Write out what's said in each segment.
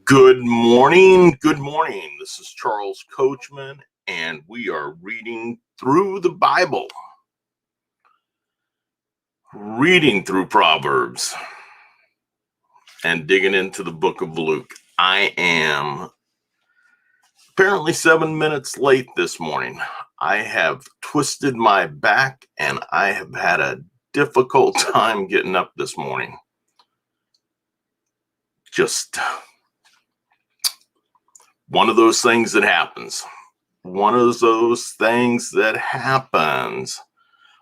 Good morning. Good morning. This is Charles Coachman, and we are reading through the Bible, reading through Proverbs, and digging into the book of Luke. I am apparently 7 minutes late this morning. I have twisted my back, and I have had a difficult time getting up this morning. Just one of those things that happens. One of those things that happens.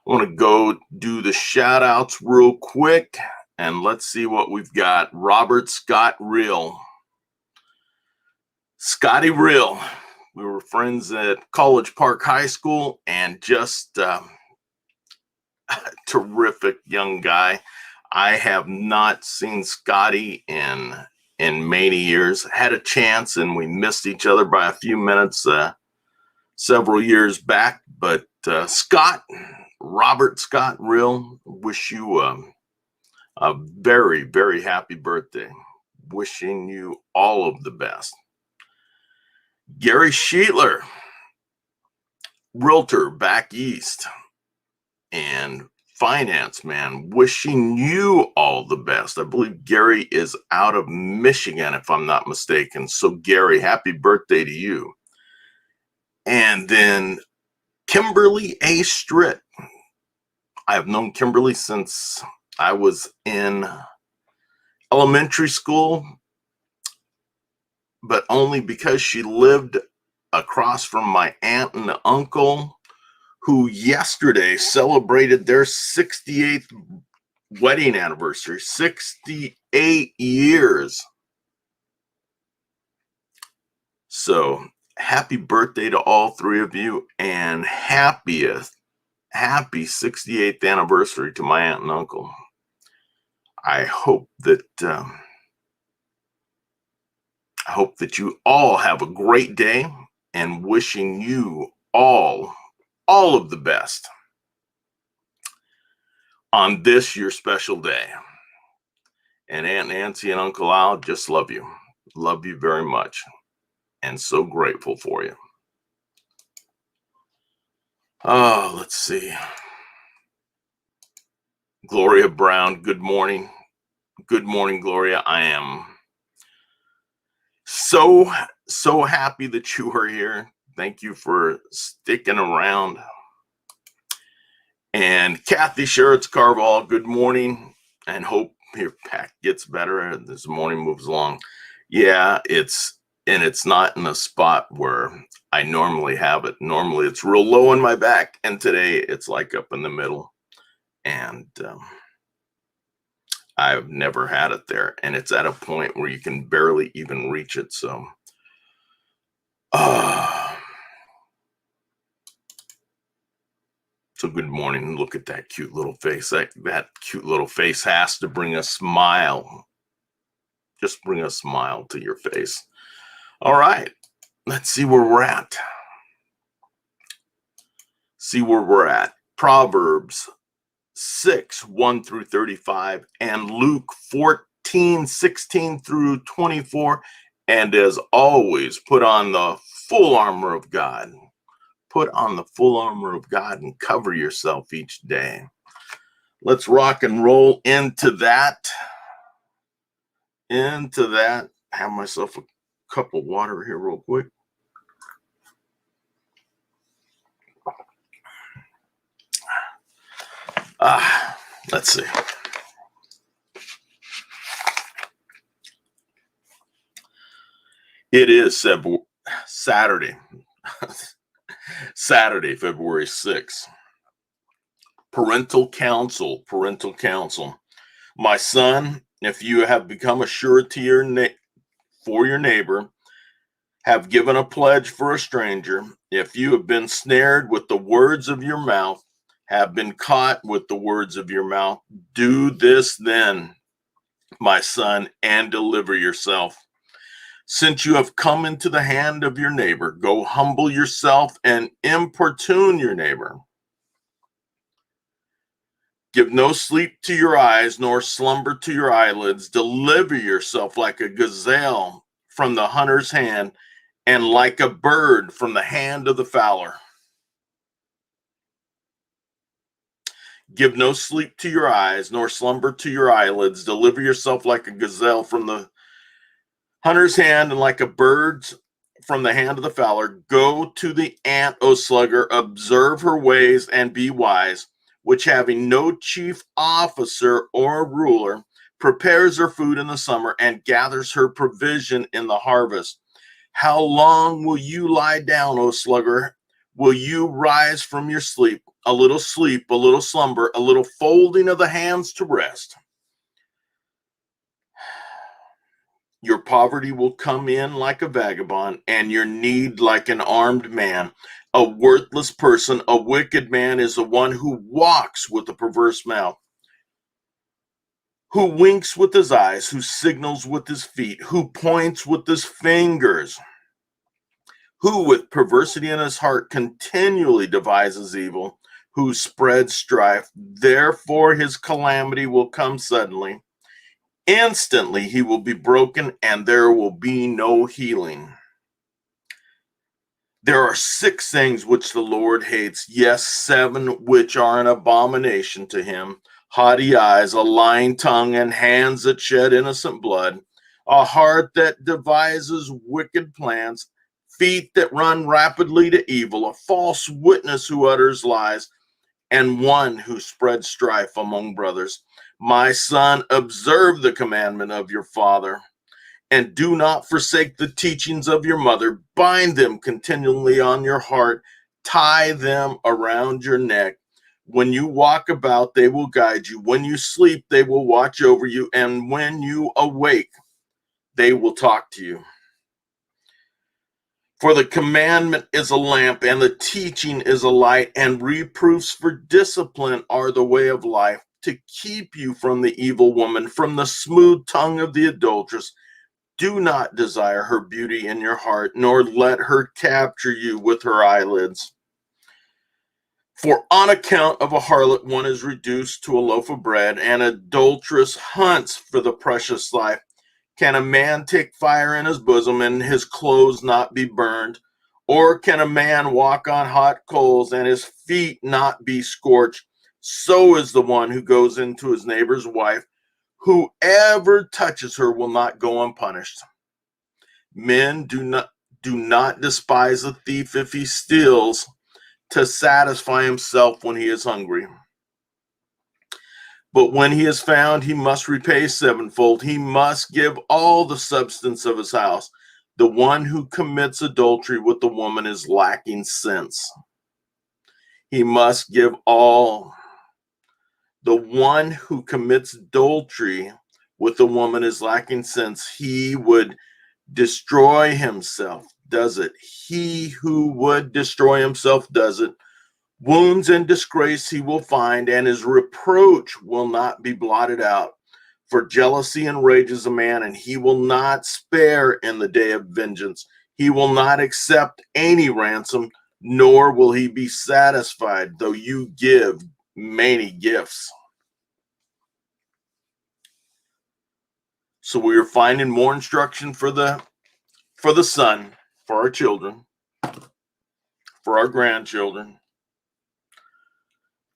I want to go do the shout outs real quick, and let's see what we've got. Robert Scott Real. Scotty Real. We were friends at College Park High School, and just a terrific young guy. I have not seen Scotty in many years. Had a chance, and we missed each other by a few minutes several years back. But Robert Scott Real, wish you a very, very happy birthday. Wishing you all of the best. Gary Sheetler, realtor back east and finance man, wishing you all the best. I believe Gary is out of Michigan, if I'm not mistaken. So Gary, happy birthday to you. And then Kimberly A. Stritt. I have known Kimberly since I was in elementary school, but only because she lived across from my aunt and uncle, who yesterday celebrated their 68th wedding anniversary, 68 years. So happy birthday to all three of you, and happy 68th anniversary to my aunt and uncle. I hope that you all have a great day, and wishing you all of the best on this your special day. And Aunt Nancy and Uncle Al just love you very much, and so grateful for you. Oh, let's see. Gloria Brown, good morning. Good morning, Gloria. I am so happy that you are here. Thank you for sticking around. And Kathy Sherritts Carval, good morning, and hope your back gets better as this morning moves along. Yeah, it's not in a spot where I normally have it. Normally it's real low in my back, and today it's like up in the middle. And I've never had it there, and it's at a point where you can barely even reach it. So so good morning. Look at that cute little face. That cute little face has to bring a smile. Just bring a smile to your face. All right, let's see where we're at. Proverbs 6:1-35, and Luke 14:16-24. And as always, put on the full armor of God. Put on the full armor of God and cover yourself each day. Let's rock and roll into that. Have myself a cup of water here real quick. Let's see. It is Saturday, February 6th. Parental counsel. My son, if you have become a surety for your neighbor, have given a pledge for a stranger, if you have been snared with the words of your mouth, have been caught with the words of your mouth, do this then, my son, and deliver yourself. Since you have come into the hand of your neighbor, go humble yourself and importune your neighbor. Give no sleep to your eyes, nor slumber to your eyelids. Deliver yourself like a gazelle from the hunter's hand, and like a bird from the hand of the fowler. Give no sleep to your eyes, nor slumber to your eyelids. Deliver yourself like a gazelle from the hunter's hand, and like a bird's from the hand of the fowler. Go to the ant, O sluggard, observe her ways and be wise, which having no chief officer or ruler, prepares her food in the summer and gathers her provision in the harvest. How long will you lie down, O sluggard? Will you rise from your sleep? A little sleep, a little slumber, a little folding of the hands to rest. Your poverty will come in like a vagabond, and your need like an armed man. A worthless person, a wicked man, is the one who walks with a perverse mouth, who winks with his eyes, who signals with his feet, who points with his fingers, who with perversity in his heart continually devises evil, who spreads strife. Therefore his calamity will come suddenly. Instantly he will be broken, and there will be no healing. There are 6 things which the Lord hates, yes, 7 which are an abomination to him: haughty eyes, a lying tongue, and hands that shed innocent blood, a heart that devises wicked plans, feet that run rapidly to evil, a false witness who utters lies, and one who spreads strife among brothers. My son, observe the commandment of your father, and do not forsake the teachings of your mother. Bind them continually on your heart, tie them around your neck. When you walk about, they will guide you. When you sleep, they will watch over you. And when you awake, they will talk to you. For the commandment is a lamp, and the teaching is a light, and reproofs for discipline are the way of life, to keep you from the evil woman, from the smooth tongue of the adulteress. Do not desire her beauty in your heart, nor let her capture you with her eyelids. For on account of a harlot one is reduced to a loaf of bread, and adulteress hunts for the precious life. Can a man take fire in his bosom and his clothes not be burned? Or can a man walk on hot coals and his feet not be scorched? So is the one who goes into his neighbor's wife. Whoever touches her will not go unpunished. Men do not despise a thief if he steals, to satisfy himself when he is hungry. But when he is found, he must repay sevenfold. He must give all the substance of his house. The one who commits adultery with the woman is lacking sense. He must give all. The one who commits adultery with the woman is lacking sense. He would destroy himself, does it? He who would destroy himself does it. Wounds and disgrace he will find, and his reproach will not be blotted out. For jealousy enrages a man, and he will not spare in the day of vengeance. He will not accept any ransom, nor will he be satisfied, though you give many gifts. So we are finding more instruction for the son, for our children, for our grandchildren,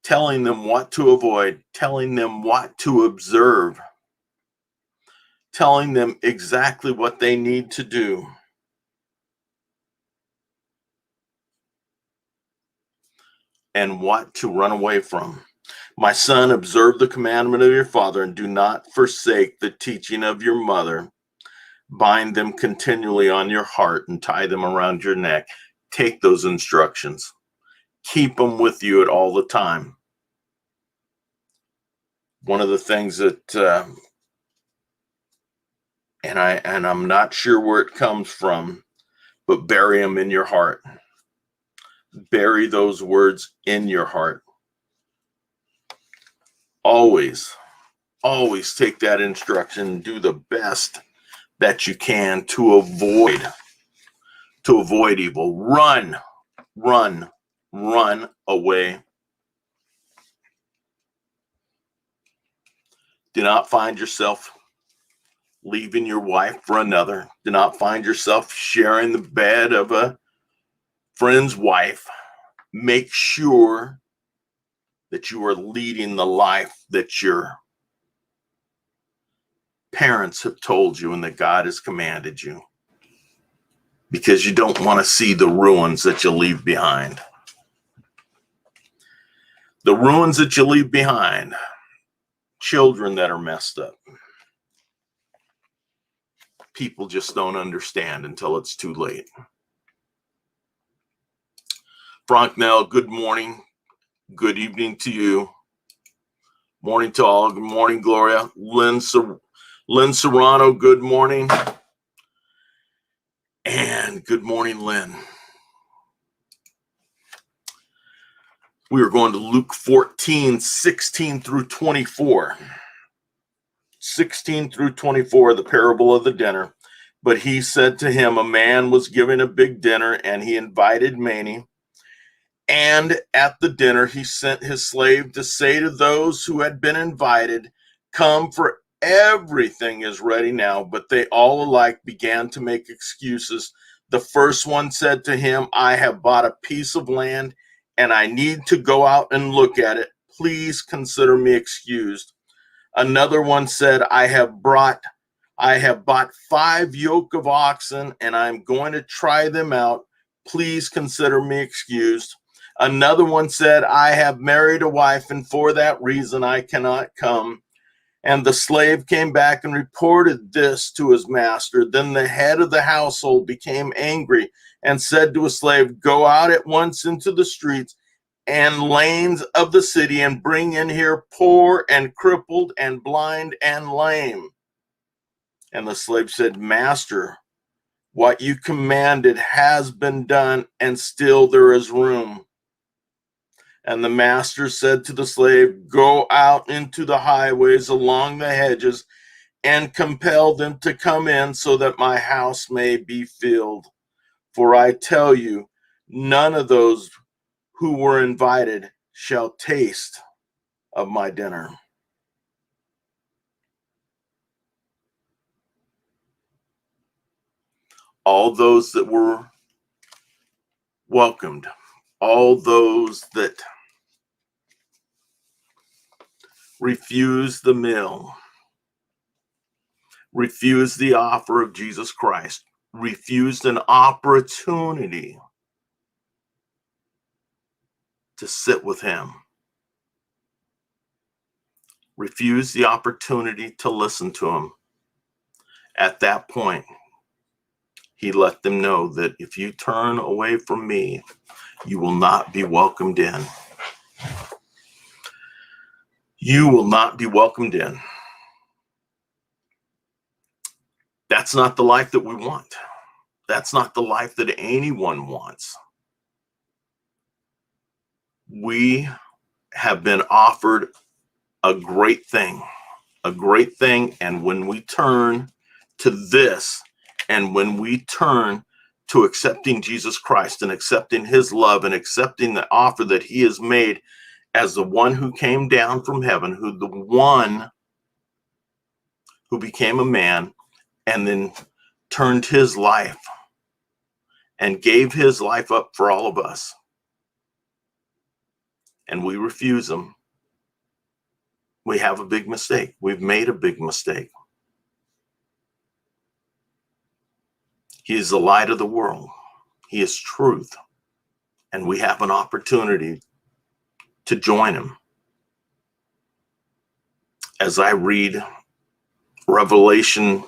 telling them what to avoid, telling them what to observe, telling them exactly what they need to do. And what to run away from. My son, observe the commandment of your father, and do not forsake the teaching of your mother. Bind them continually on your heart and tie them around your neck. Take those instructions. Keep them with you at all the time. One of the things that, and I'm not sure where it comes from, but bury them in your heart. Bury those words in your heart. Always take that instruction and do the best that you can to avoid evil. Run away. Do not find yourself leaving your wife for another. Do not find yourself sharing the bed of a friend's wife. Make sure that you are leading the life that your parents have told you and that God has commanded you, because you don't want to see the ruins that you leave behind. The ruins that you leave behind, children that are messed up. People just don't understand until it's too late. Frank Nell, good morning. Good evening to you. Morning to all. Good morning, Gloria. Lynn Serrano, good morning. And good morning, Lynn. We are going to Luke 14, 16 through 24. 16 through 24, the parable of the dinner. But he said to him, a man was giving a big dinner, and he invited many. And at the dinner, he sent his slave to say to those who had been invited, come, for everything is ready now. But they all alike began to make excuses. The first one said to him, I have bought a piece of land, and I need to go out and look at it. Please consider me excused. Another one said, I have bought 5 yoke of oxen, and I'm going to try them out. Please consider me excused. Another one said, I have married a wife, and for that reason I cannot come. And the slave came back and reported this to his master. Then the head of the household became angry and said to his slave, go out at once into the streets and lanes of the city and bring in here poor and crippled and blind and lame. And the slave said, Master, what you commanded has been done, and still there is room. And the master said to the slave, go out into the highways along the hedges and compel them to come in, so that my house may be filled. For I tell you, none of those who were invited shall taste of my dinner. All those that were welcomed, all those that refused the meal, refused the offer of Jesus Christ, refused an opportunity to sit with him, refused the opportunity to listen to him. At that point, he let them know that if you turn away from me, you will not be welcomed in. You will not be welcomed in. That's not the life that we want. That's not the life that anyone wants. We have been offered a great thing, and when we turn to this, and when we turn to accepting Jesus Christ and accepting his love and accepting the offer that he has made as the one who came down from heaven, the one who became a man and then turned his life and gave his life up for all of us, and we refuse him, we have a big mistake. We've made a big mistake. He is the light of the world. He is truth. And we have an opportunity to join him. As I read Revelation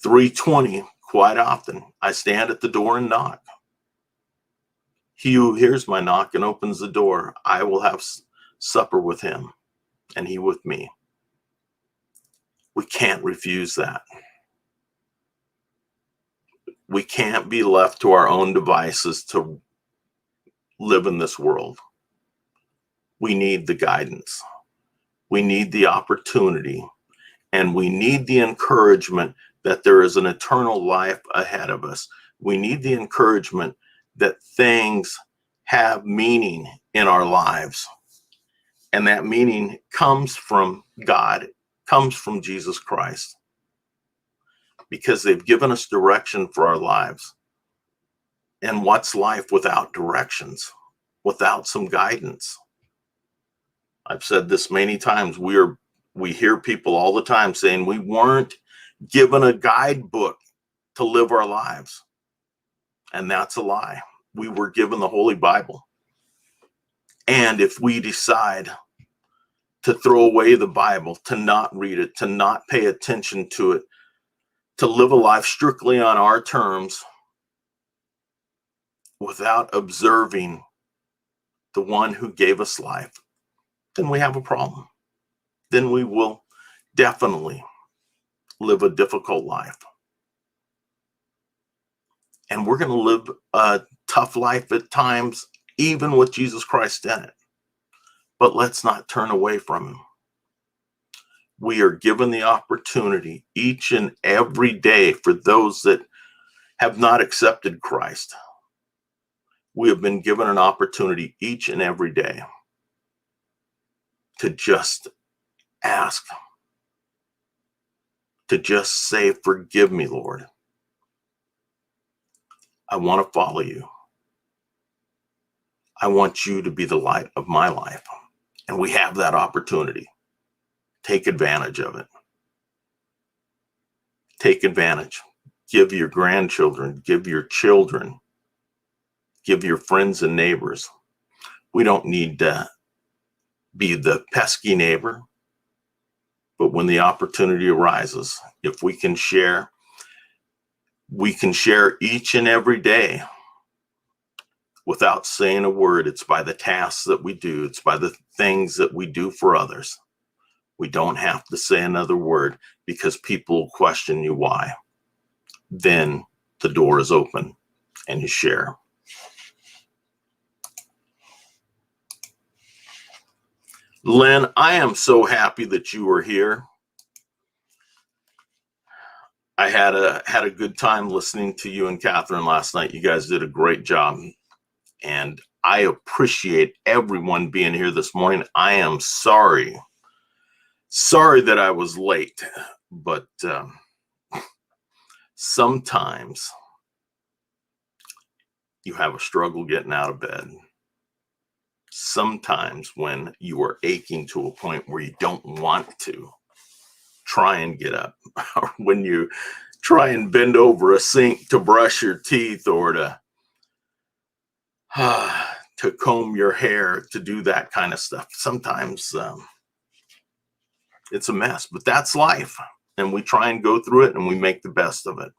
3:20 quite often, I stand at the door and knock. He who hears my knock and opens the door, I will have supper with him, and he with me. We can't refuse that. We can't be left to our own devices to live in this world. We need the guidance. We need the opportunity, and we need the encouragement that there is an eternal life ahead of us. We need the encouragement that things have meaning in our lives. And that meaning comes from God, comes from Jesus Christ. because they've given us direction for our lives. And what's life without directions, without some guidance? I've said this many times. We hear people all the time saying we weren't given a guidebook to live our lives. And that's a lie. We were given the Holy Bible. And if we decide to throw away the Bible, to not read it, to not pay attention to it, to live a life strictly on our terms, without observing the one who gave us life, then we have a problem. Then we will definitely live a difficult life. And we're going to live a tough life at times, even with Jesus Christ in it. But let's not turn away from him. We are given the opportunity each and every day for those that have not accepted Christ. We have been given an opportunity each and every day to just ask, to just say, forgive me, Lord. I want to follow you. I want you to be the light of my life. And we have that opportunity. Take advantage of it. Take advantage. Give your grandchildren, give your children, give your friends and neighbors. We don't need to be the pesky neighbor, but when the opportunity arises, if we can share each and every day without saying a word. It's by the tasks that we do. It's by the things that we do for others. We don't have to say another word because people will question you why. Then the door is open and you share. Lynn, I am so happy that you are here. I had a good time listening to you and Catherine last night. You guys did a great job. And I appreciate everyone being here this morning. I am sorry that I was late, but sometimes you have a struggle getting out of bed. Sometimes when you are aching to a point where you don't want to try and get up, or when you try and bend over a sink to brush your teeth or to comb your hair, to do that kind of stuff. Sometimes it's a mess, but that's life. And we try and go through it and we make the best of it.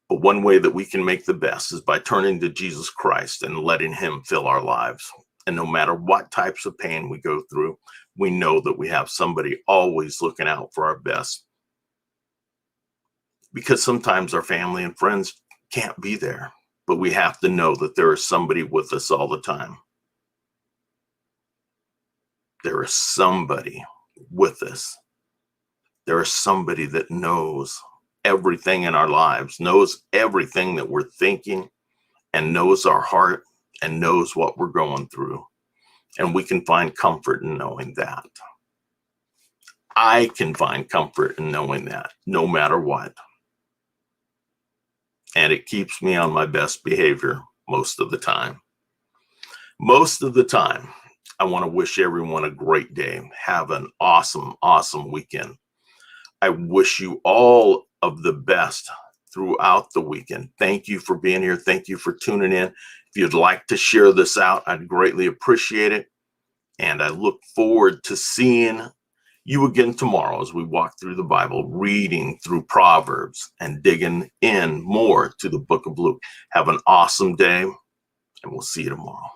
But one way that we can make the best is by turning to Jesus Christ and letting him fill our lives. And no matter what types of pain we go through, we know that we have somebody always looking out for our best. Because sometimes our family and friends can't be there, but we have to know that there is somebody with us all the time. There is somebody with us. There is somebody that knows everything in our lives, knows everything that we're thinking, and knows our heart and knows what we're going through. And we can find comfort in knowing that. I can find comfort in knowing that, no matter what. And it keeps me on my best behavior most of the time. Most of the time, I want to wish everyone a great day. Have an awesome, awesome weekend. I wish you all of the best throughout the weekend. Thank you for being here. Thank you for tuning in. If you'd like to share this out, I'd greatly appreciate it. And I look forward to seeing you again tomorrow as we walk through the Bible, reading through Proverbs and digging in more to the book of Luke. Have an awesome day, and we'll see you tomorrow.